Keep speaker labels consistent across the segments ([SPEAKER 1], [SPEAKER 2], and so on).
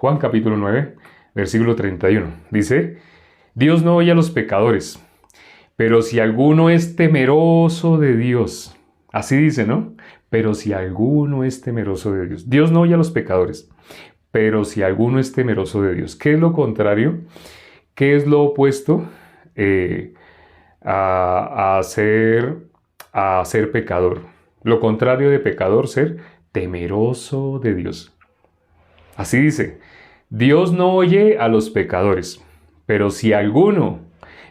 [SPEAKER 1] Juan capítulo 9, versículo 31. Dice, Dios no oye a los pecadores, pero si alguno es temeroso de Dios, así dice, ¿no? Pero si alguno es temeroso de Dios. Dios no oye a los pecadores, pero si alguno es temeroso de Dios. ¿Qué es lo contrario? ¿Qué es lo opuesto a ser pecador? Lo contrario de pecador, ser temeroso de Dios. Así dice, Dios no oye a los pecadores, pero si alguno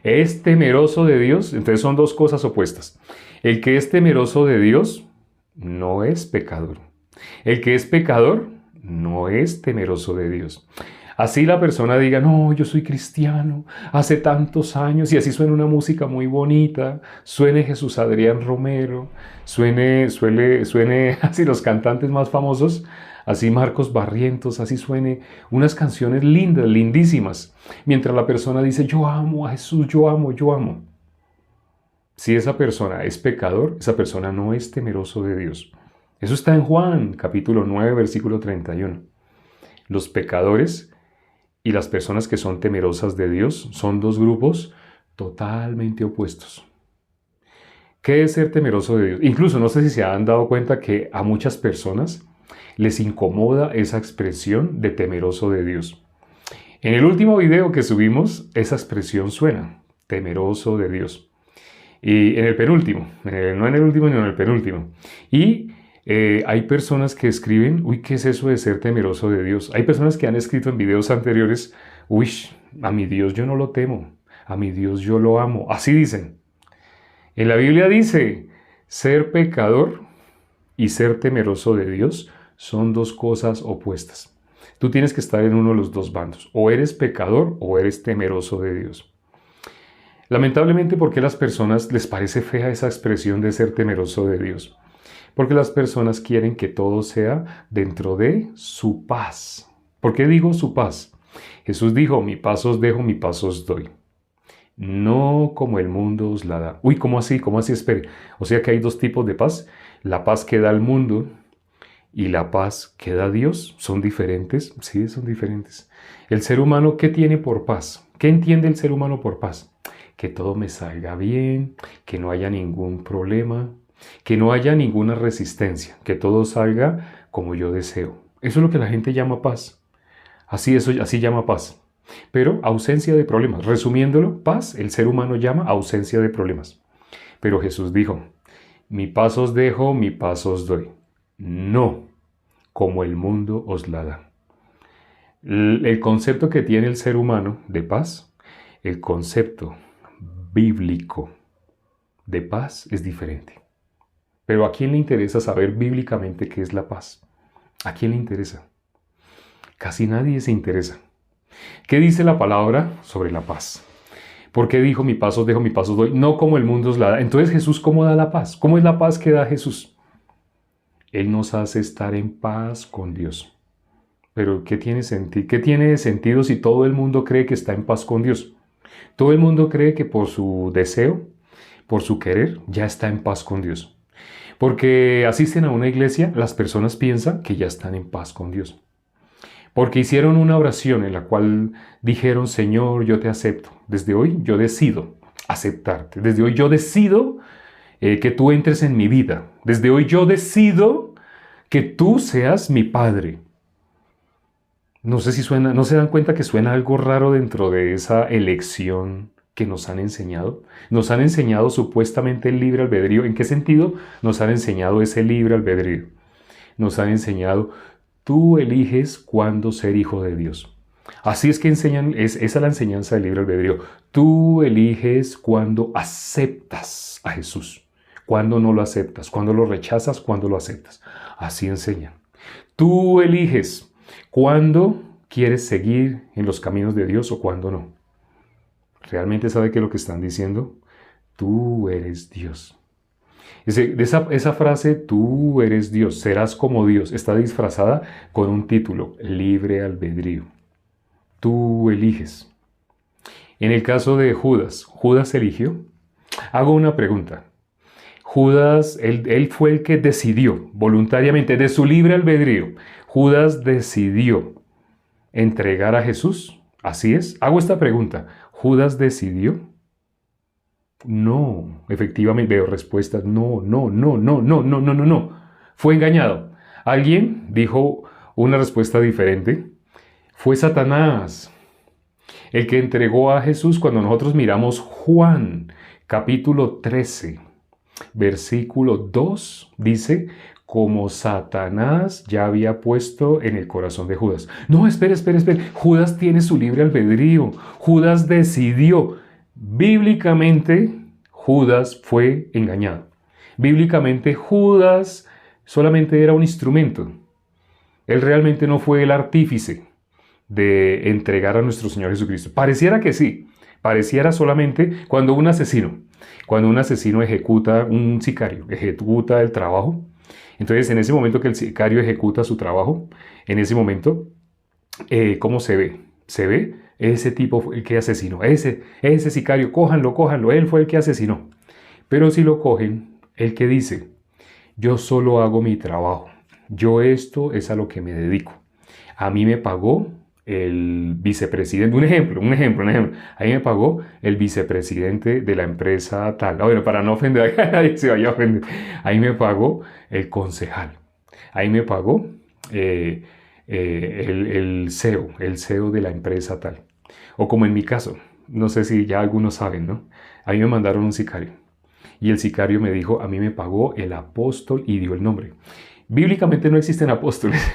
[SPEAKER 1] es temeroso de Dios, entonces son dos cosas opuestas. El que es temeroso de Dios no es pecador. El que es pecador no es temeroso de Dios. Así la persona diga, no, yo soy cristiano, hace tantos años, y así suena una música muy bonita, suene Jesús Adrián Romero, suene así los cantantes más famosos, así Marcos Barrientos, así suene unas canciones lindas, lindísimas, mientras la persona dice, yo amo a Jesús, yo amo, yo amo. Si esa persona es pecador, esa persona no es temeroso de Dios. Eso está en Juan, capítulo 9, versículo 31. Los pecadores y las personas que son temerosas de Dios son dos grupos totalmente opuestos. ¿Qué es ser temeroso de Dios? Incluso no sé si se han dado cuenta que a muchas personas les incomoda esa expresión de temeroso de Dios. En el último video que subimos, esa expresión suena, temeroso de Dios. Y en el penúltimo, no en el último, sino en el penúltimo. Y hay personas que escriben, uy, ¿qué es eso de ser temeroso de Dios? Hay personas que han escrito en videos anteriores, uy, a mi Dios yo no lo temo, a mi Dios yo lo amo. Así dicen. En la Biblia dice, ser pecador y ser temeroso de Dios son dos cosas opuestas. Tú tienes que estar en uno de los dos bandos. O eres pecador o eres temeroso de Dios. Lamentablemente, ¿por qué a las personas les parece fea esa expresión de ser temeroso de Dios? Porque las personas quieren que todo sea dentro de su paz. ¿Por qué digo su paz? Jesús dijo, mi paz os dejo, mi paz os doy. No como el mundo os la da. Uy, ¿cómo así? ¿Cómo así? Espere. O sea que hay dos tipos de paz. La paz que da el mundo y la paz que da Dios. ¿Son diferentes? Sí, son diferentes. El ser humano, ¿qué tiene por paz? ¿Qué entiende el ser humano por paz? Que todo me salga bien, que no haya ningún problema, que no haya ninguna resistencia, que todo salga como yo deseo. Eso es lo que la gente llama paz. Así llama paz. Pero ausencia de problemas. Resumiéndolo, paz, el ser humano llama ausencia de problemas. Pero Jesús dijo, mi paz os dejo, mi paz os doy. No como el mundo os la da. El concepto que tiene el ser humano de paz, el concepto bíblico de paz es diferente. Pero ¿a quién le interesa saber bíblicamente qué es la paz? ¿A quién le interesa? Casi nadie se interesa. ¿Qué dice la palabra sobre la paz? ¿Por qué dijo mi paz os dejo, mi paz os doy? No como el mundo os la da. Entonces Jesús, ¿cómo da la paz? ¿Cómo es la paz que da Jesús? Él nos hace estar en paz con Dios. Pero ¿qué tiene de sentido si todo el mundo cree que está en paz con Dios? Todo el mundo cree que por su deseo, por su querer, ya está en paz con Dios. Porque asisten a una iglesia, las personas piensan que ya están en paz con Dios. Porque hicieron una oración en la cual dijeron, Señor, yo te acepto. Desde hoy yo decido aceptarte. Desde hoy yo decido que tú entres en mi vida. Desde hoy yo decido que tú seas mi Padre. No sé si suena, ¿no se dan cuenta que suena algo raro dentro de esa elección que nos han enseñado? Nos han enseñado supuestamente el libre albedrío. ¿En qué sentido nos han enseñado ese libre albedrío? Nos han enseñado, tú eliges cuándo ser hijo de Dios. Así es que enseñan, esa es la enseñanza del libre albedrío. Tú eliges cuándo aceptas a Jesús, cuándo no lo aceptas, cuándo lo rechazas, cuándo lo aceptas. Así enseñan. Tú eliges cuándo quieres seguir en los caminos de Dios o cuándo no. ¿Realmente sabe qué es lo que están diciendo? Tú eres Dios. Esa frase, tú eres Dios, serás como Dios, está disfrazada con un título, libre albedrío. Tú eliges. En el caso de Judas, ¿Judas eligió? Hago una pregunta. Judas, él fue el que decidió voluntariamente, de su libre albedrío. Judas decidió entregar a Jesús? Así es. Hago esta pregunta. ¿Judas decidió? No. Efectivamente veo respuestas. No, no, no, no, no, no, no, no, no. Fue engañado. Alguien dijo una respuesta diferente. Fue Satanás el que entregó a Jesús. Cuando nosotros miramos Juan, capítulo 13, versículo 2, dice, como Satanás ya había puesto en el corazón de Judas. No, espere. Judas tiene su libre albedrío. Judas decidió. Bíblicamente, Judas fue engañado. Bíblicamente, Judas solamente era un instrumento. Él realmente no fue el artífice de entregar a nuestro Señor Jesucristo. Pareciera que sí. Pareciera solamente cuando un asesino ejecuta, un sicario ejecuta el trabajo. Entonces, en ese momento que el sicario ejecuta su trabajo, en ese momento, ¿cómo se ve? Se ve, ese tipo fue el que asesinó. Ese sicario, cójanlo, él fue el que asesinó. Pero si lo cogen, el que dice, yo solo hago mi trabajo. Yo esto es a lo que me dedico. A mí me pagó el vicepresidente, un ejemplo. A mí me pagó el vicepresidente de la empresa tal. Bueno, para no ofender a nadie se vaya a ofender. Ahí me pagó el concejal. Ahí me pagó el CEO de la empresa tal. O como en mi caso, no sé si ya algunos saben, ¿no? A mí me mandaron un sicario. Y el sicario me dijo, a mí me pagó el apóstol y dio el nombre. Bíblicamente no existen apóstoles.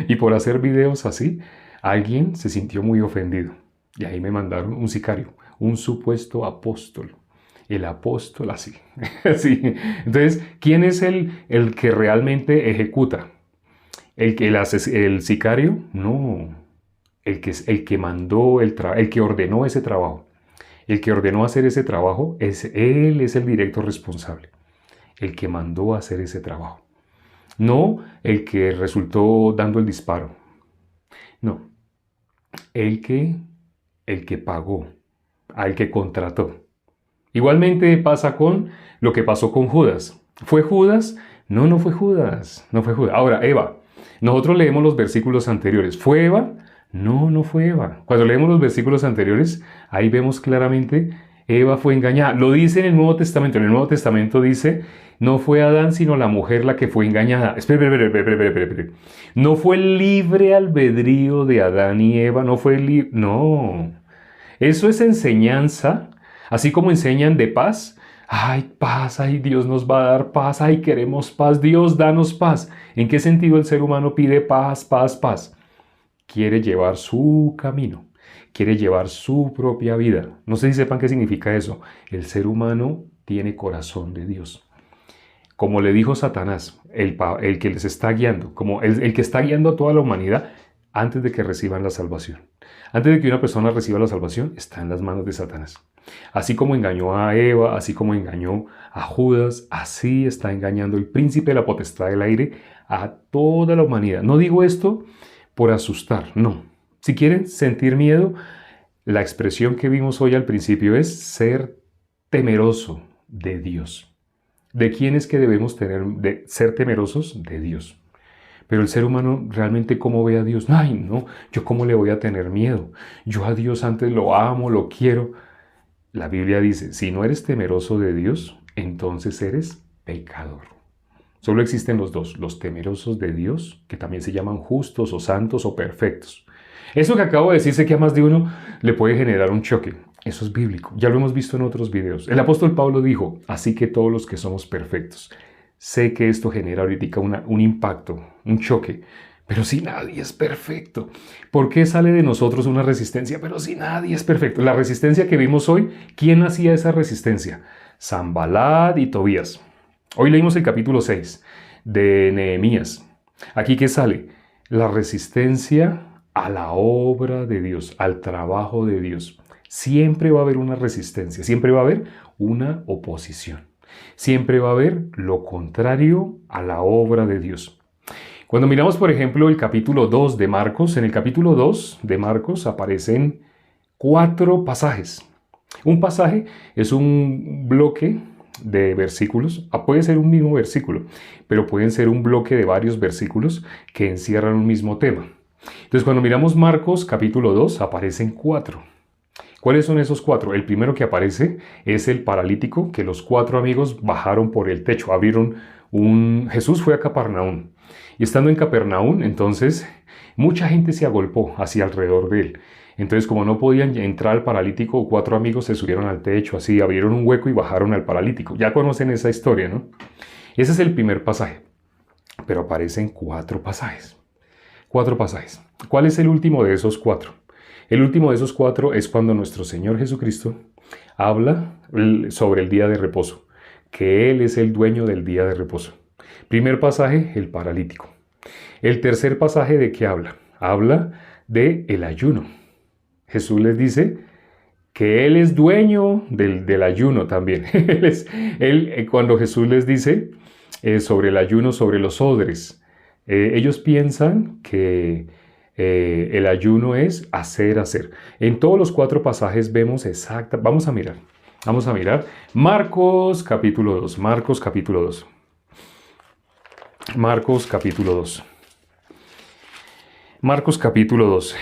[SPEAKER 1] Y por hacer videos así, alguien se sintió muy ofendido. Y ahí me mandaron un sicario, un supuesto apóstol. El apóstol así. Sí. Entonces, ¿quién es el que realmente ejecuta? ¿El sicario? No. El que mandó el que ordenó ese trabajo. El que ordenó hacer ese trabajo, él es el directo responsable. El que mandó hacer ese trabajo. No el que resultó dando el disparo. No. El que pagó, al que contrató. Igualmente pasa con lo que pasó con Judas. ¿Fue Judas? No, no fue Judas. No fue Judas. Ahora, Eva. Nosotros leemos los versículos anteriores. ¿Fue Eva? No, no fue Eva. Cuando leemos los versículos anteriores, ahí vemos claramente Eva fue engañada. Lo dice en el Nuevo Testamento. En el Nuevo Testamento dice, no fue Adán, sino la mujer la que fue engañada. Espera. No fue el libre albedrío de Adán y Eva. No fue No. Eso es enseñanza. Así como enseñan de paz. Ay, paz, ay, Dios nos va a dar paz. Ay, queremos paz. Dios, danos paz. ¿En qué sentido el ser humano pide paz, paz, paz? Quiere llevar su camino. Quiere llevar su propia vida. No sé si sepan qué significa eso. El ser humano tiene corazón de Dios. Como le dijo Satanás, el que les está guiando, como el que está guiando a toda la humanidad antes de que reciban la salvación. Antes de que una persona reciba la salvación, está en las manos de Satanás. Así como engañó a Eva, así como engañó a Judas, así está engañando el príncipe de la potestad del aire a toda la humanidad. No digo esto por asustar, no. Si quieren sentir miedo, la expresión que vimos hoy al principio es ser temeroso de Dios. ¿De quién es que debemos ser temerosos? De Dios. Pero el ser humano realmente, ¿cómo ve a Dios? Ay, no, ¿yo cómo le voy a tener miedo? Yo a Dios antes lo amo, lo quiero. La Biblia dice, si no eres temeroso de Dios, entonces eres pecador. Solo existen los dos, los temerosos de Dios, que también se llaman justos o santos o perfectos. Eso que acabo de decir, sé que a más de uno le puede generar un choque. Eso es bíblico, ya lo hemos visto en otros videos. El apóstol Pablo dijo, así que todos los que somos perfectos. Sé que esto genera ahorita un impacto, un choque, pero si nadie es perfecto. ¿Por qué sale de nosotros una resistencia? Pero si nadie es perfecto. La resistencia que vimos hoy, ¿quién hacía esa resistencia? Sanbalat y Tobías. Hoy leímos el capítulo 6 de Nehemías. Aquí, ¿qué sale? La resistencia a la obra de Dios, al trabajo de Dios. Siempre va a haber una resistencia, siempre va a haber una oposición. Siempre va a haber lo contrario a la obra de Dios. Cuando miramos, por ejemplo, el capítulo 2 de Marcos, en el capítulo 2 de Marcos aparecen 4 pasajes. Un pasaje es un bloque de versículos, puede ser un mismo versículo, pero pueden ser un bloque de varios versículos que encierran un mismo tema. Entonces, cuando miramos Marcos capítulo 2, aparecen 4. ¿Cuáles son esos 4? El primero que aparece es el paralítico, que los 4 amigos bajaron por el techo, Jesús fue a Capernaum. Y estando en Capernaum, entonces, mucha gente se agolpó hacia alrededor de él. Entonces, como no podían entrar al paralítico, 4 amigos se subieron al techo, así, abrieron un hueco y bajaron al paralítico. Ya conocen esa historia, ¿no? Ese es el primer pasaje. Pero aparecen 4 pasajes. 4 pasajes. ¿Cuál es el último de esos 4? El último de esos 4 es cuando nuestro Señor Jesucristo habla sobre el día de reposo, que Él es el dueño del día de reposo. Primer pasaje, el paralítico. El tercer pasaje, ¿de qué habla? Habla de el ayuno. Jesús les dice que Él es dueño del ayuno también. Cuando Jesús les dice sobre el ayuno, sobre los odres, ellos piensan que el ayuno es hacer. En todos los 4 pasajes vemos exacta. Vamos a mirar. Marcos capítulo 2. Marcos capítulo 2.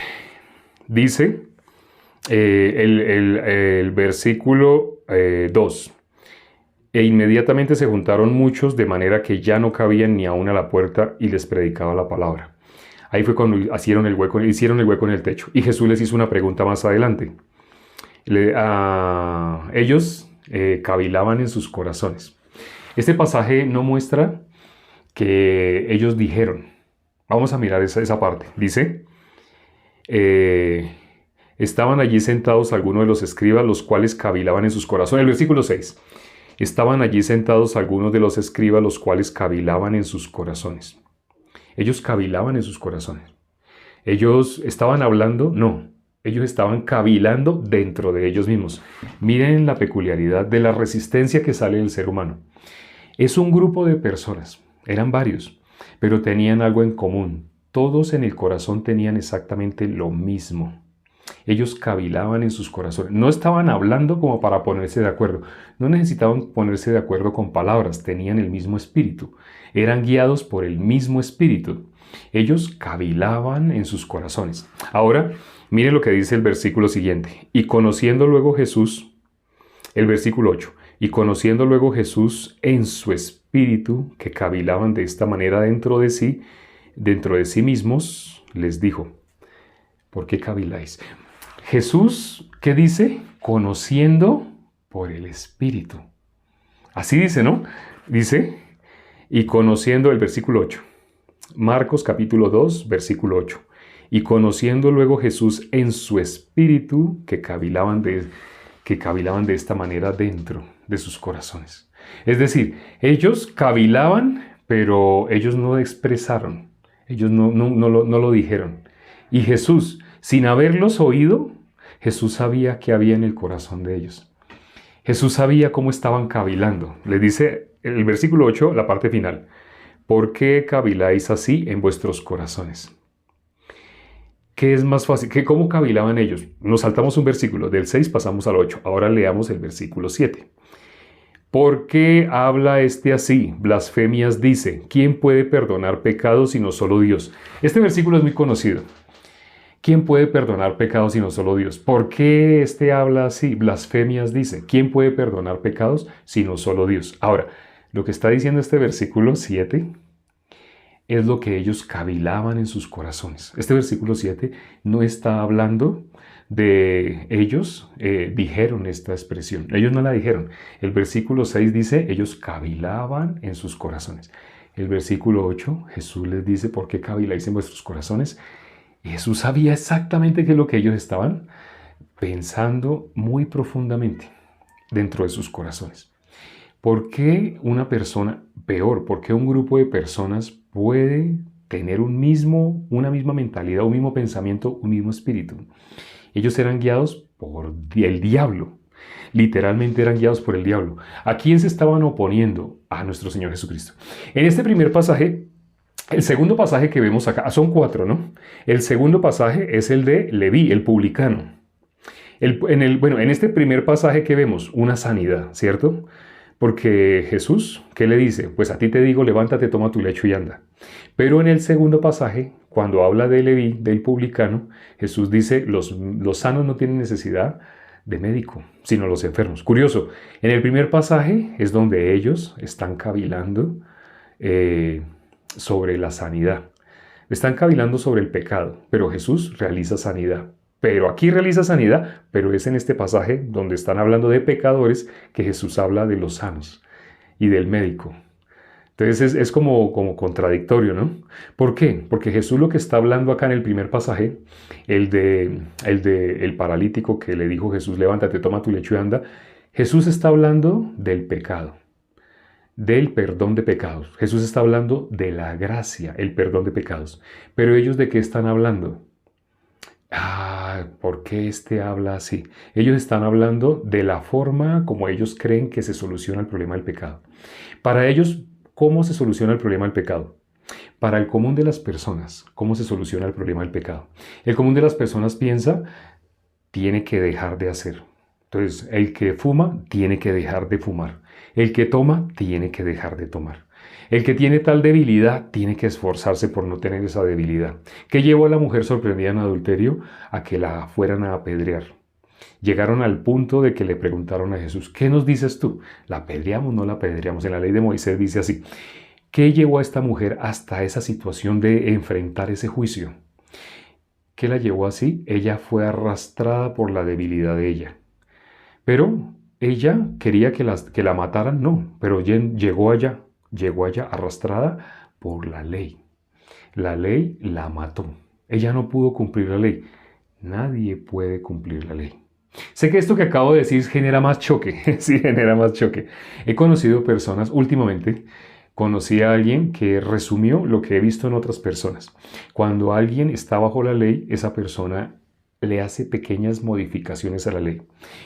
[SPEAKER 1] Dice el versículo 2. E inmediatamente se juntaron muchos, de manera que ya no cabían ni aún a la puerta, y les predicaba la palabra. Ahí fue cuando hicieron el hueco en el techo. Y Jesús les hizo una pregunta más adelante. Ellos cavilaban en sus corazones. Este pasaje no muestra que ellos dijeron. Vamos a mirar esa parte. Dice, estaban allí sentados algunos de los escribas, los cuales cavilaban en sus corazones. El versículo 6. Estaban allí sentados algunos de los escribas, los cuales cavilaban en sus corazones. Ellos cavilaban en sus corazones. ¿Ellos estaban hablando? No. Ellos estaban cavilando dentro de ellos mismos. Miren la peculiaridad de la resistencia que sale del ser humano. Es un grupo de personas. Eran varios, pero tenían algo en común. Todos en el corazón tenían exactamente lo mismo. Ellos cavilaban en sus corazones. No estaban hablando como para ponerse de acuerdo. No necesitaban ponerse de acuerdo con palabras. Tenían el mismo espíritu. Eran guiados por el mismo espíritu. Ellos cavilaban en sus corazones. Ahora, miren lo que dice el versículo siguiente. Y conociendo luego Jesús, el versículo 8. Y conociendo luego Jesús en su espíritu, que cavilaban de esta manera dentro de sí mismos, les dijo, ¿por qué caviláis? Jesús, ¿qué dice? Conociendo por el Espíritu. Así dice, ¿no? Dice, y conociendo el versículo 8. Marcos capítulo 2, versículo 8. Y conociendo luego Jesús en su espíritu, que cavilaban de esta manera dentro de sus corazones. Es decir, ellos cavilaban, pero ellos no expresaron. Ellos no lo dijeron. Y Jesús, sin haberlos oído, Jesús sabía qué había en el corazón de ellos. Jesús sabía cómo estaban cavilando. Le dice el versículo 8, la parte final. ¿Por qué caviláis así en vuestros corazones? ¿Qué es más fácil? ¿Cómo cavilaban ellos? Nos saltamos un versículo. Del 6 pasamos al 8. Ahora leamos el versículo 7. ¿Por qué habla este así? Blasfemias dice. ¿Quién puede perdonar pecados sino solo Dios? Este versículo es muy conocido. ¿Quién puede perdonar pecados sino solo Dios? ¿Por qué habla así? Blasfemias dice. ¿Quién puede perdonar pecados sino solo Dios? Ahora, lo que está diciendo este versículo 7 es lo que ellos cavilaban en sus corazones. Este versículo 7 no está hablando de ellos, dijeron esta expresión. Ellos no la dijeron. El versículo 6 dice, ellos cavilaban en sus corazones. El versículo 8, Jesús les dice, ¿por qué caviláis en vuestros corazones? Jesús sabía exactamente qué es lo que ellos estaban pensando muy profundamente dentro de sus corazones. ¿Por qué una persona, peor, por qué un grupo de personas puede tener una misma mentalidad, un mismo pensamiento, un mismo espíritu? Ellos eran guiados por el diablo. Literalmente eran guiados por el diablo. ¿A quién se estaban oponiendo? A nuestro Señor Jesucristo. En este primer pasaje, el segundo pasaje que vemos acá, son 4, ¿no? El segundo pasaje es el de Leví, el publicano. En este primer pasaje que vemos, una sanidad, ¿cierto? Porque Jesús, ¿qué le dice? Pues a ti te digo, levántate, toma tu lecho y anda. Pero en el segundo pasaje, Cuando habla de Leví, del publicano, Jesús dice, los sanos no tienen necesidad de médico, sino los enfermos. Curioso, en el primer pasaje es donde ellos están cavilando sobre la sanidad. Están cavilando sobre el pecado, pero Jesús realiza sanidad. Pero aquí realiza sanidad, pero es en este pasaje donde están hablando de pecadores que Jesús habla de los sanos y del médico. Entonces es como contradictorio, ¿no? ¿Por qué? Porque Jesús lo que está hablando acá en el primer pasaje, el paralítico que le dijo Jesús, levántate, toma tu lecho y anda, Jesús está hablando del pecado, del perdón de pecados. Jesús está hablando de la gracia, el perdón de pecados. Pero ellos, ¿de qué están hablando? ¿Por qué este habla así? Ellos están hablando de la forma como ellos creen que se soluciona el problema del pecado. Para ellos, ¿cómo se soluciona el problema del pecado? Para el común de las personas, ¿cómo se soluciona el problema del pecado? El común de las personas piensa, tiene que dejar de hacer. Entonces, el que fuma, tiene que dejar de fumar. El que toma, tiene que dejar de tomar. El que tiene tal debilidad, tiene que esforzarse por no tener esa debilidad. ¿Qué llevó a la mujer sorprendida en adulterio? A que la fueran a apedrear. Llegaron al punto de que le preguntaron a Jesús, ¿qué nos dices tú? ¿La apedreamos o no la apedreamos? En la ley de Moisés dice así. ¿Qué llevó a esta mujer hasta esa situación de enfrentar ese juicio? ¿Qué la llevó así? Ella fue arrastrada por la debilidad de ella. Pero ella quería que la mataran, no, pero llegó allá arrastrada por la ley. La ley la mató. Ella no pudo cumplir la ley. Nadie puede cumplir la ley. Sé que esto que acabo de decir genera más choque, sí, genera más choque. He conocido personas, últimamente, conocí a alguien que resumió lo que he visto en otras personas. Cuando alguien está bajo la ley, esa persona le hace pequeñas modificaciones a la ley.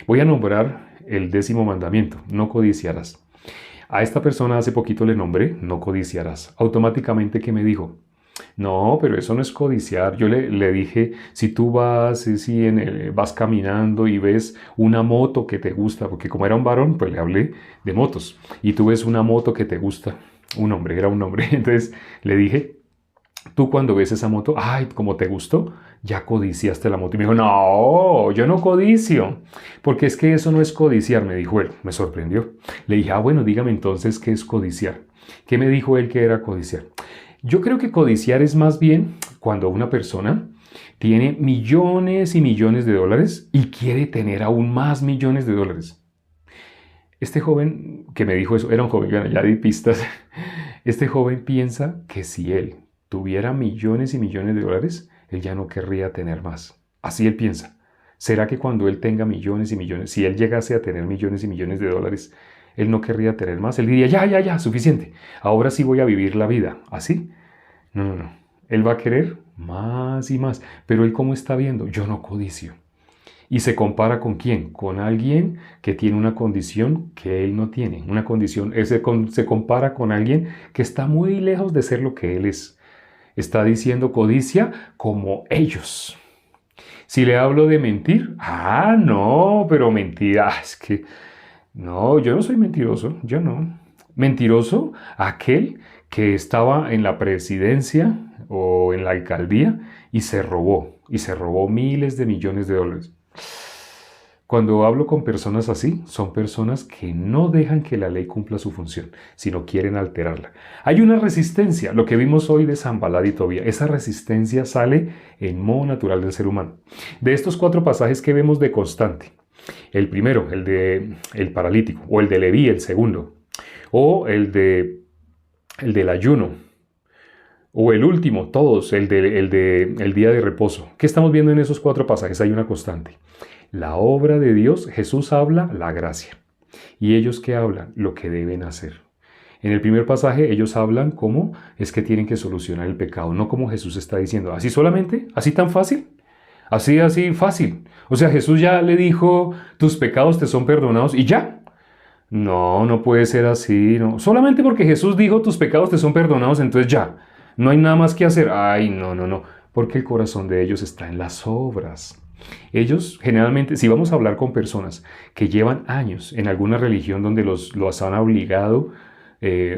[SPEAKER 1] Voy a nombrar el 10º mandamiento, no codiciarás. A esta persona hace poquito le nombré, no codiciarás. Automáticamente, ¿qué me dijo? No, pero eso no es codiciar. Yo le dije, si tú vas caminando y ves una moto que te gusta, porque como era un varón, pues le hablé de motos, y tú ves una moto que te gusta, era un hombre, entonces le dije, tú cuando ves esa moto, ay, como te gustó, ya codiciaste la moto. Y me dijo, no, yo no codicio, porque es que eso no es codiciar, me dijo él. Me sorprendió. Le dije, bueno, dígame entonces qué es codiciar. ¿Qué me dijo él que era codiciar? Yo creo que codiciar es más bien cuando una persona tiene millones y millones de dólares y quiere tener aún más millones de dólares. Este joven que me dijo eso, era un joven, ya di pistas. Este joven piensa que si él tuviera millones y millones de dólares, él ya no querría tener más. Así él piensa. ¿Será que cuando él tenga millones y millones, si él llegase a tener millones y millones de dólares, él no querría tener más? Él diría, ya, suficiente. Ahora sí voy a vivir la vida. ¿Así? No. Él va a querer más y más. Pero él, ¿cómo está viendo? Yo no codicio. ¿Y se compara con quién? Con alguien que tiene una condición que él no tiene. Una condición, se compara con alguien que está muy lejos de ser lo que él es. Está diciendo codicia como ellos. Si le hablo de mentir, no, pero mentira, es que no, yo no soy mentiroso, yo no. Mentiroso aquel que estaba en la presidencia o en la alcaldía y se robó miles de millones de dólares. Cuando hablo con personas así, son personas que no dejan que la ley cumpla su función, sino quieren alterarla. Hay una resistencia, lo que vimos hoy de Sanballat y Tobía, esa resistencia sale en modo natural del ser humano. De estos 4 pasajes que vemos de constante, el primero, el de el paralítico, o el de Leví, el segundo, o el del ayuno, o el último, todos, el día de reposo. ¿Qué estamos viendo en esos 4 pasajes? Hay una constante. La obra de Dios, Jesús habla la gracia. ¿Y ellos qué hablan? Lo que deben hacer. En el primer pasaje ellos hablan cómo es que tienen que solucionar el pecado, no como Jesús está diciendo. ¿Así solamente? ¿Así tan fácil? Así fácil. O sea, Jesús ya le dijo, tus pecados te son perdonados y ya. No puede ser así. No. Solamente porque Jesús dijo, tus pecados te son perdonados, entonces ya. No hay nada más que hacer. Ay, no. Porque el corazón de ellos está en las obras. Ellos generalmente, si vamos a hablar con personas que llevan años en alguna religión donde los han obligado,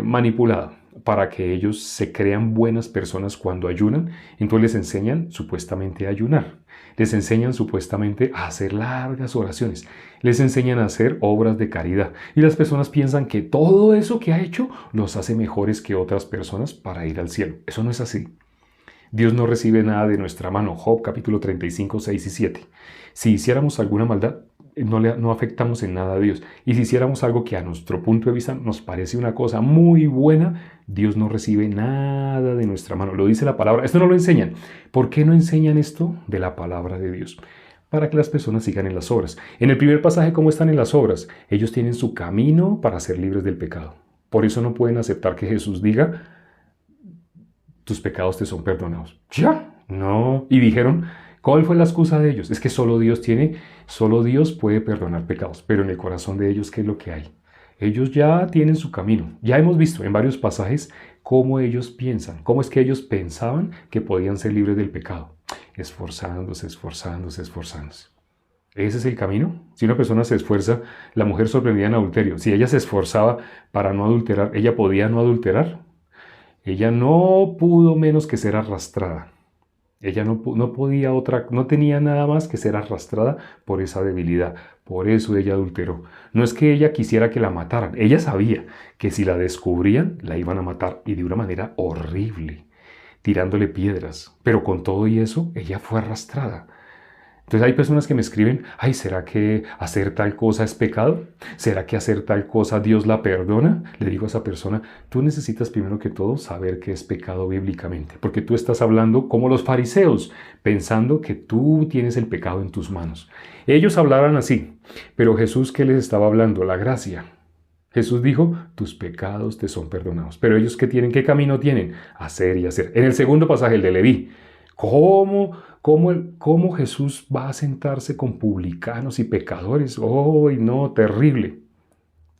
[SPEAKER 1] manipulado, para que ellos se crean buenas personas cuando ayunan. Entonces les enseñan supuestamente a ayunar. Les enseñan supuestamente a hacer largas oraciones. Les enseñan a hacer obras de caridad. Y las personas piensan que todo eso que ha hecho los hace mejores que otras personas para ir al cielo. Eso no es así. Dios no recibe nada de nuestra mano. Job capítulo 35, 6 y 7. Si hiciéramos alguna maldad, no afectamos en nada a Dios. Y si hiciéramos algo que a nuestro punto de vista nos parece una cosa muy buena, Dios no recibe nada de nuestra mano. Lo dice la palabra. Esto no lo enseñan. ¿Por qué no enseñan esto de la palabra de Dios? Para que las personas sigan en las obras. En el primer pasaje, ¿cómo están en las obras? Ellos tienen su camino para ser libres del pecado. Por eso no pueden aceptar que Jesús diga, tus pecados te son perdonados. ¿Ya? No. Y dijeron, ¿cuál fue la excusa de ellos? Es que solo Dios puede perdonar pecados. Pero en el corazón de ellos, ¿qué es lo que hay? Ellos ya tienen su camino. Ya hemos visto en varios pasajes cómo ellos piensan, cómo es que ellos pensaban que podían ser libres del pecado. Esforzándose, esforzándose, esforzándose. ¿Ese es el camino? Si una persona se esfuerza, la mujer sorprendida en adulterio, si ella se esforzaba para no adulterar, ¿ella podía no adulterar? Ella no pudo menos que ser arrastrada. Ella no tenía nada más que ser arrastrada por esa debilidad. Por eso ella adulteró. No es que ella quisiera que la mataran. Ella sabía que si la descubrían, la iban a matar y de una manera horrible, tirándole piedras. Pero con todo y eso, ella fue arrastrada. Entonces hay personas que me escriben, ay, ¿será que hacer tal cosa es pecado? ¿Será que hacer tal cosa Dios la perdona? Le digo a esa persona, tú necesitas primero que todo saber qué es pecado bíblicamente, porque tú estás hablando como los fariseos, pensando que tú tienes el pecado en tus manos. Ellos hablaban así, pero Jesús, ¿qué les estaba hablando? La gracia. Jesús dijo, tus pecados te son perdonados. Pero ellos, ¿qué camino tienen? Hacer y hacer. En el segundo pasaje, el de Leví, ¿Cómo Jesús va a sentarse con publicanos y pecadores? ¡Oh, no! Terrible.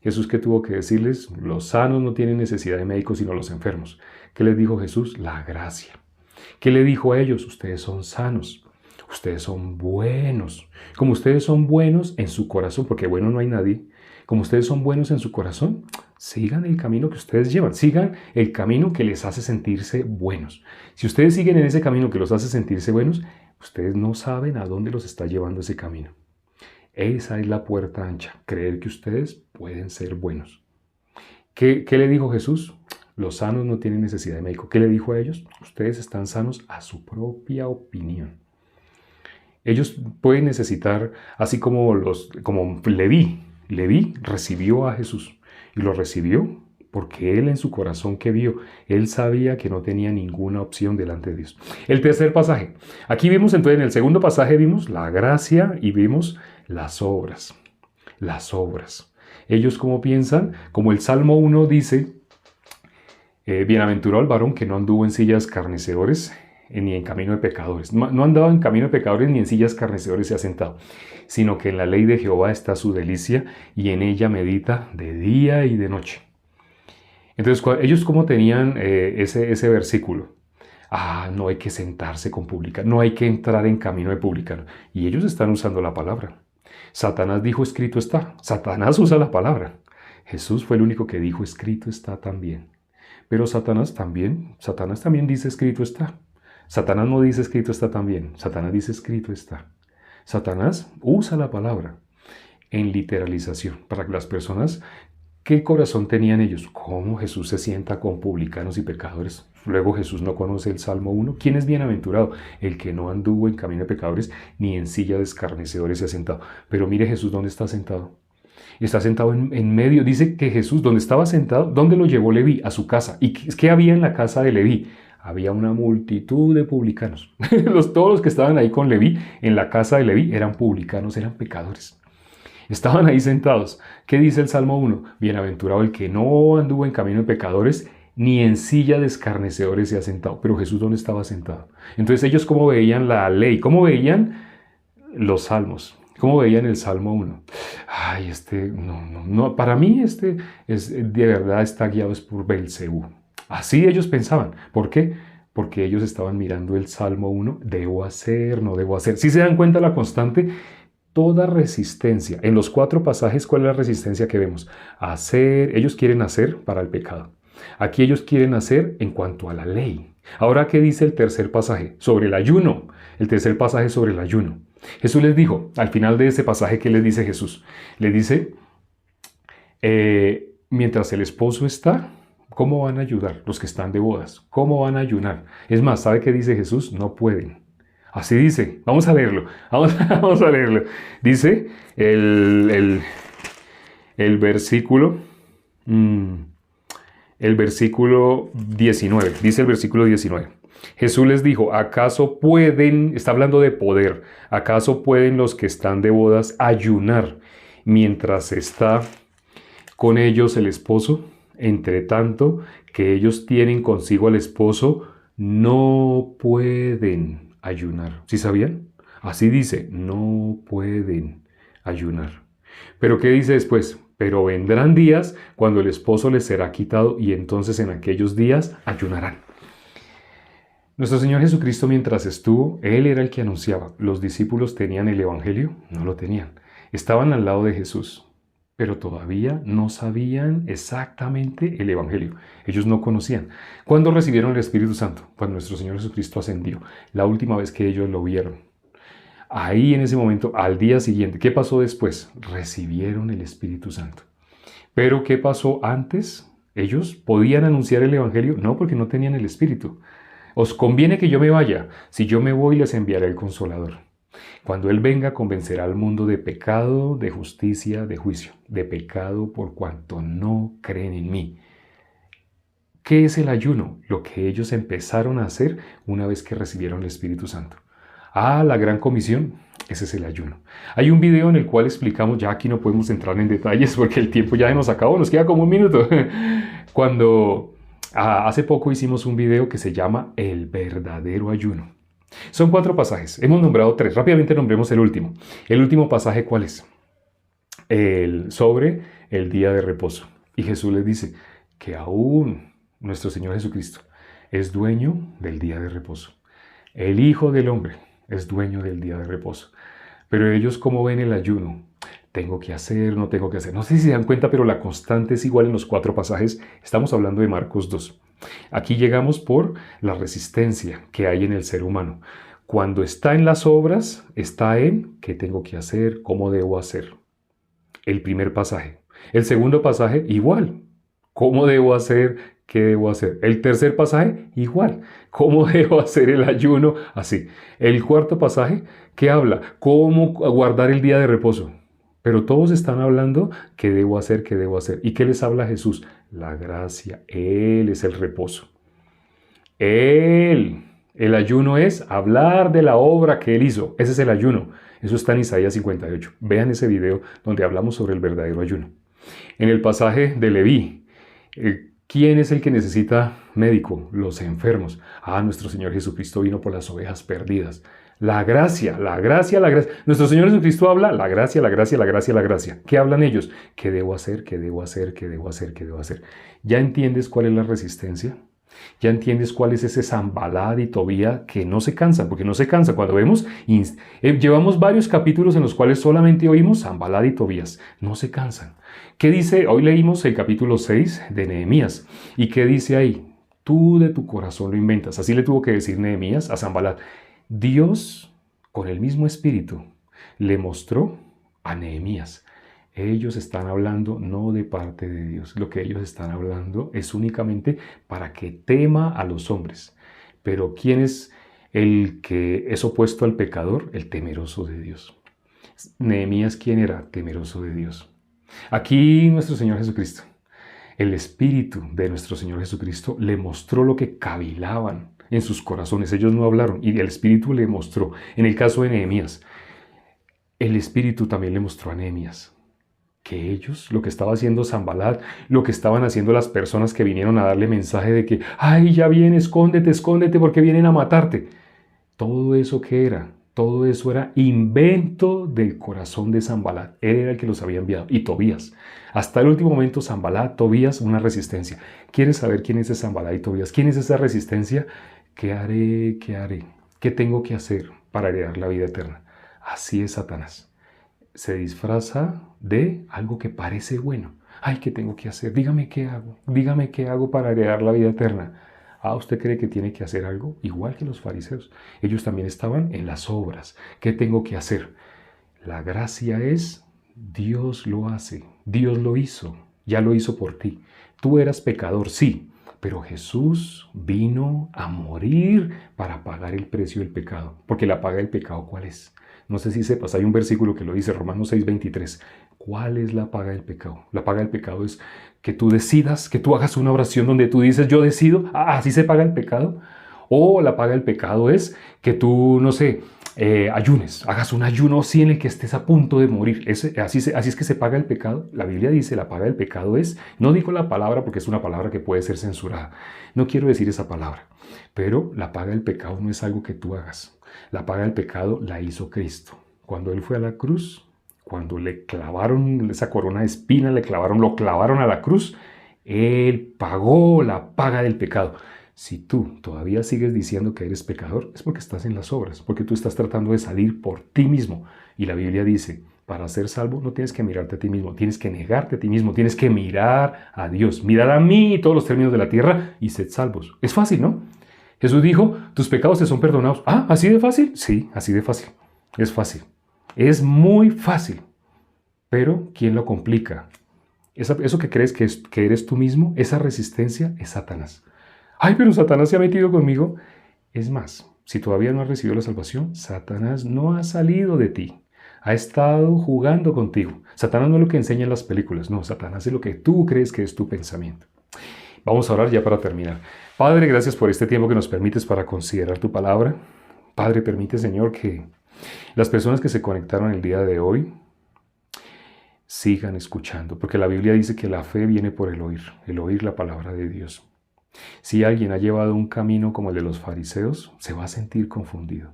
[SPEAKER 1] Jesús, ¿qué tuvo que decirles? Los sanos no tienen necesidad de médicos, sino los enfermos. ¿Qué les dijo Jesús? La gracia. ¿Qué le dijo a ellos? Ustedes son sanos. Ustedes son buenos. Como ustedes son buenos en su corazón, porque bueno no hay nadie. Como ustedes son buenos en su corazón, sigan el camino que ustedes llevan. Sigan el camino que les hace sentirse buenos. Si ustedes siguen en ese camino que los hace sentirse buenos, ustedes no saben a dónde los está llevando ese camino. Esa es la puerta ancha. Creer que ustedes pueden ser buenos. ¿Qué le dijo Jesús? Los sanos no tienen necesidad de médico. ¿Qué le dijo a ellos? Ustedes están sanos a su propia opinión. Ellos pueden necesitar, así como Leví. Leví recibió a Jesús y lo recibió porque él en su corazón que vio, él sabía que no tenía ninguna opción delante de Dios. El tercer pasaje. Aquí vimos entonces, en el segundo pasaje vimos la gracia y vimos las obras. Las obras. Ellos como piensan, como el Salmo 1 dice, bienaventurado el varón que no anduvo en sillas escarnecedores, ni en camino de pecadores. No andaba en camino de pecadores ni en sillas escarnecedores se ha sentado, sino que en la ley de Jehová está su delicia y en ella medita de día y de noche. Entonces, ellos como tenían ese versículo, no hay que sentarse con publicanos, no hay que entrar en camino de publicanos. Y ellos están usando la palabra. Satanás dijo, escrito está. Satanás usa la palabra. Jesús fue el único que dijo, escrito está también. Pero Satanás también dice, escrito está. Satanás no dice escrito está también, Satanás dice escrito está. Satanás usa la palabra en literalización para que las personas, ¿qué corazón tenían ellos? ¿Cómo Jesús se sienta con publicanos y pecadores? Luego Jesús no conoce el Salmo 1. ¿Quién es bienaventurado? El que no anduvo en camino de pecadores ni en silla de escarnecedores se ha sentado. Pero mire Jesús, ¿dónde está sentado? Está sentado en medio. Dice que Jesús, donde estaba sentado, ¿dónde lo llevó Leví? A su casa. ¿Y qué había en la casa de Leví? Había una multitud de publicanos. Todos los que estaban ahí con Leví, en la casa de Leví, eran publicanos, eran pecadores. Estaban ahí sentados. ¿Qué dice el Salmo 1? Bienaventurado el que no anduvo en camino de pecadores, ni en silla de escarnecedores se ha sentado. Pero Jesús, ¿dónde estaba sentado? Entonces ellos, ¿cómo veían la ley? ¿Cómo veían los salmos? ¿Cómo veían el Salmo 1? Ay, no. Para mí de verdad está guiado es por Belcebú. Así ellos pensaban. ¿Por qué? Porque ellos estaban mirando el Salmo 1. Debo hacer, no debo hacer. Si se dan cuenta la constante, toda resistencia. En los 4 pasajes, ¿cuál es la resistencia que vemos? Hacer, ellos quieren hacer para el pecado. Aquí ellos quieren hacer en cuanto a la ley. Ahora, ¿qué dice el tercer pasaje? Sobre el ayuno. El tercer pasaje sobre el ayuno. Jesús les dijo, al final de ese pasaje, ¿qué les dice Jesús? Le dice, mientras el esposo está, ¿cómo van a ayudar los que están de bodas? ¿Cómo van a ayunar? Es más, ¿sabe qué dice Jesús? No pueden. Así dice. Vamos a leerlo. Vamos a leerlo. Dice el versículo... el versículo 19. Dice el versículo 19. Jesús les dijo, ¿acaso pueden, está hablando de poder, acaso pueden los que están de bodas ayunar mientras está con ellos el esposo? Entre tanto que ellos tienen consigo al esposo, no pueden ayunar. ¿Sí sabían? Así dice, no pueden ayunar. ¿Pero qué dice después? Pero vendrán días cuando el esposo les será quitado y entonces en aquellos días ayunarán. Nuestro Señor Jesucristo, mientras estuvo, Él era el que anunciaba. ¿Los discípulos tenían el Evangelio? No lo tenían. Estaban al lado de Jesús, pero todavía no sabían exactamente el Evangelio. Ellos no conocían. ¿Cuándo recibieron el Espíritu Santo? Cuando nuestro Señor Jesucristo ascendió. La última vez que ellos lo vieron. Ahí en ese momento, al día siguiente, ¿qué pasó después? Recibieron el Espíritu Santo. ¿Pero qué pasó antes? ¿Ellos podían anunciar el Evangelio? No, porque no tenían el Espíritu. Os conviene que yo me vaya. Si yo me voy, les enviaré el Consolador. Cuando Él venga, convencerá al mundo de pecado, de justicia, de juicio. De pecado por cuanto no creen en mí. ¿Qué es el ayuno? Lo que ellos empezaron a hacer una vez que recibieron el Espíritu Santo. La gran comisión, ese es el ayuno. Hay un video en el cual explicamos, ya aquí no podemos entrar en detalles porque el tiempo ya nos acabó, nos queda como un minuto. Cuando hace poco hicimos un video que se llama El verdadero ayuno. Son 4 pasajes, hemos nombrado 3, rápidamente nombremos el último. El último pasaje, ¿cuál es? Sobre el día de reposo. Y Jesús les dice que aún nuestro Señor Jesucristo es dueño del día de reposo. El Hijo del Hombre es dueño del día de reposo. Pero ellos, ¿cómo ven el ayuno? Tengo que hacer, no tengo que hacer. No sé si se dan cuenta, pero la constante es igual en los 4 pasajes. Estamos hablando de Marcos 2. Aquí llegamos por la resistencia que hay en el ser humano. Cuando está en las obras, está en qué tengo que hacer, cómo debo hacer. El primer pasaje. El segundo pasaje, igual. ¿Cómo debo hacer? ¿Qué debo hacer? El tercer pasaje, igual. ¿Cómo debo hacer el ayuno? Así. El cuarto pasaje, ¿qué habla? ¿Cómo guardar el día de reposo? Pero todos están hablando qué debo hacer, qué debo hacer. ¿Y qué les habla Jesús? La gracia. Él es el reposo. Él. El ayuno es hablar de la obra que Él hizo. Ese es el ayuno. Eso está en Isaías 58. Vean ese video donde hablamos sobre el verdadero ayuno. En el pasaje de Leví, ¿quién es el que necesita médico? Los enfermos. Nuestro Señor Jesucristo vino por las ovejas perdidas. La gracia, la gracia, la gracia. Nuestro Señor Jesucristo habla la gracia, la gracia, la gracia, la gracia. ¿Qué hablan ellos? ¿Qué debo hacer? ¿Qué debo hacer? ¿Qué debo hacer? ¿Qué debo hacer? ¿Ya entiendes cuál es la resistencia? ¿Ya entiendes cuál es ese Sanbalat y Tobía que no se cansan? Porque no se cansan. Cuando vemos, llevamos varios capítulos en los cuales solamente oímos Sanbalat y Tobías. No se cansan. ¿Qué dice? Hoy leímos el capítulo 6 de Nehemías. ¿Y qué dice ahí? Tú de tu corazón lo inventas. Así le tuvo que decir Nehemías a Sanbalat. Dios, con el mismo espíritu, le mostró a Nehemías. Ellos están hablando no de parte de Dios. Lo que ellos están hablando es únicamente para que tema a los hombres. Pero ¿quién es el que es opuesto al pecador? El temeroso de Dios. Nehemías, ¿quién era? Temeroso de Dios. Aquí nuestro Señor Jesucristo, el Espíritu de nuestro Señor Jesucristo le mostró lo que cavilaban en sus corazones. Ellos no hablaron y el Espíritu le mostró. En el caso de Nehemías, el Espíritu también le mostró a Nehemías que ellos, lo que estaba haciendo Sanbalat, lo que estaban haciendo las personas que vinieron a darle mensaje de que, ya viene, escóndete, escóndete porque vienen a matarte. Todo eso, ¿qué era? Todo eso era invento del corazón de Sanbalat. Él era el que los había enviado. Y Tobías. Hasta el último momento, Sanbalat, Tobías, una resistencia. ¿Quieres saber quién es ese Sanbalat y Tobías? ¿Quién es esa resistencia? ¿Qué haré? ¿Qué haré? ¿Qué tengo que hacer para heredar la vida eterna? Así es Satanás. Se disfraza de algo que parece bueno. Ay, ¿qué tengo que hacer? Dígame qué hago. Dígame qué hago para heredar la vida eterna. Ah, ¿usted cree que tiene que hacer algo? Igual que los fariseos. Ellos también estaban en las obras. ¿Qué tengo que hacer? La gracia es, Dios lo hace. Dios lo hizo. Ya lo hizo por ti. Tú eras pecador, sí. Pero Jesús vino a morir para pagar el precio del pecado. Porque la paga del pecado, ¿cuál es? No sé si sepas, hay un versículo que lo dice, Romanos 6:23. ¿Cuál es la paga del pecado? La paga del pecado es que tú decidas, que tú hagas una oración donde tú dices, yo decido, así se paga el pecado. O la paga del pecado es que tú, no sé, ayunes, hagas un ayuno así en el que estés a punto de morir. Así es que se paga el pecado. La Biblia dice la paga del pecado es, no digo la palabra porque es una palabra que puede ser censurada. No quiero decir esa palabra, pero la paga del pecado no es algo que tú hagas. La paga del pecado la hizo Cristo. Cuando Él fue a la cruz, cuando le clavaron esa corona de espina, lo clavaron a la cruz, Él pagó la paga del pecado. Si tú todavía sigues diciendo que eres pecador, es porque estás en las obras, porque tú estás tratando de salir por ti mismo. Y la Biblia dice, para ser salvo no tienes que mirarte a ti mismo, tienes que negarte a ti mismo, tienes que mirar a Dios, mirar a mí y todos los términos de la tierra y sed salvos. Es fácil, ¿no? Jesús dijo, tus pecados te son perdonados. Ah, ¿así de fácil? Sí, así de fácil. Es fácil. Es muy fácil. Pero, ¿quién lo complica? Eso que crees que eres tú mismo, esa resistencia es Satanás. Ay, pero Satanás se ha metido conmigo. Es más, si todavía no has recibido la salvación, Satanás no ha salido de ti. Ha estado jugando contigo. Satanás no es lo que enseña en las películas. No, Satanás es lo que tú crees que es tu pensamiento. Vamos a orar ya para terminar. Padre, gracias por este tiempo que nos permites para considerar tu palabra. Padre, permite, Señor, que las personas que se conectaron el día de hoy sigan escuchando, porque la Biblia dice que la fe viene por el oír la palabra de Dios. Si alguien ha llevado un camino como el de los fariseos, se va a sentir confundido.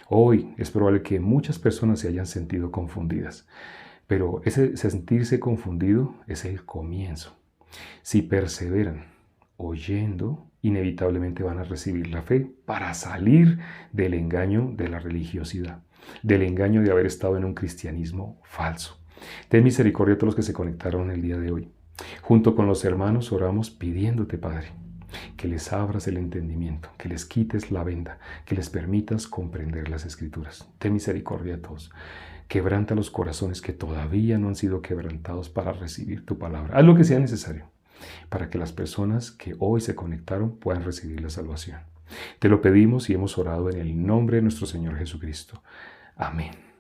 [SPEAKER 1] Hoy es probable que muchas personas se hayan sentido confundidas, pero ese sentirse confundido es el comienzo. Si perseveran oyendo, inevitablemente van a recibir la fe para salir del engaño de la religiosidad, del engaño de haber estado en un cristianismo falso. Ten misericordia a todos los que se conectaron el día de hoy. Junto con los hermanos oramos pidiéndote, Padre, que les abras el entendimiento, que les quites la venda, que les permitas comprender las Escrituras. Ten misericordia a todos. Quebranta los corazones que todavía no han sido quebrantados para recibir tu palabra. Haz lo que sea necesario para que las personas que hoy se conectaron puedan recibir la salvación. Te lo pedimos y hemos orado en el nombre de nuestro Señor Jesucristo. Amén.